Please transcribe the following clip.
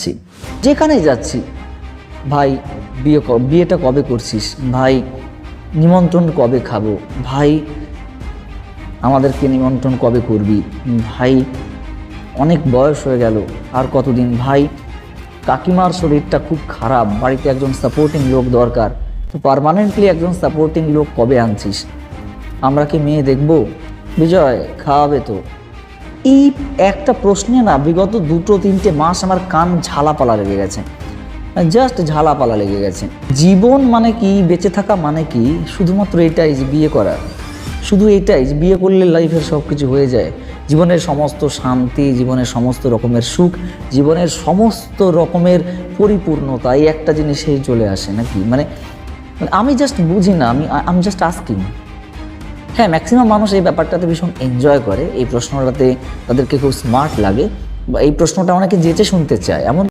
যাচ্ছি, যেখানেই যাচ্ছি, ভাই বিয়েটা কবে করছিস, ভাই নিমন্ত্রণ কবে খাবো, ভাই আমাদেরকে নিমন্ত্রণ কবে করবি, ভাই অনেক বয়স হয়ে গেল আর কতদিন, ভাই কাকিমার শরীরটা খুব খারাপ, বাড়িতে একজন সাপোর্টিং লোক দরকার, তো পার্মানেন্টলি একজন সাপোর্টিং লোক কবে আনছিস, আমরা কি মেয়ে দেখব, বিজয় খাওয়াবে তো। এই একটা প্রশ্নে না বিগত 2-3 মাস আমার কান ঝালাপালা লেগে গেছে, জাস্ট ঝালাপালা লেগে গেছে। জীবন মানে কি, বেঁচে থাকা মানে কি, শুধুমাত্র এটাই যে বিয়ে করা, শুধু এটাই যে বিয়ে করলে লাইফের সব কিছু হয়ে যায়, জীবনের সমস্ত শান্তি, জীবনের সমস্ত রকমের সুখ, জীবনের সমস্ত রকমের পরিপূর্ণতা এই একটা জিনিসেই চলে আসে নাকি? মানে আমি জাস্ট বুঝি না, আমি জাস্ট আস্কিং। হ্যাঁ, ম্যাক্সিমাম মানুষ এই ব্যাপারটাতে ভীষণ এনজয় করে, এই প্রশ্নটাতে তাদেরকে খুব স্মার্ট লাগে, বা এই প্রশ্নটা অনেকে যেচে শুনতে চায়, এমন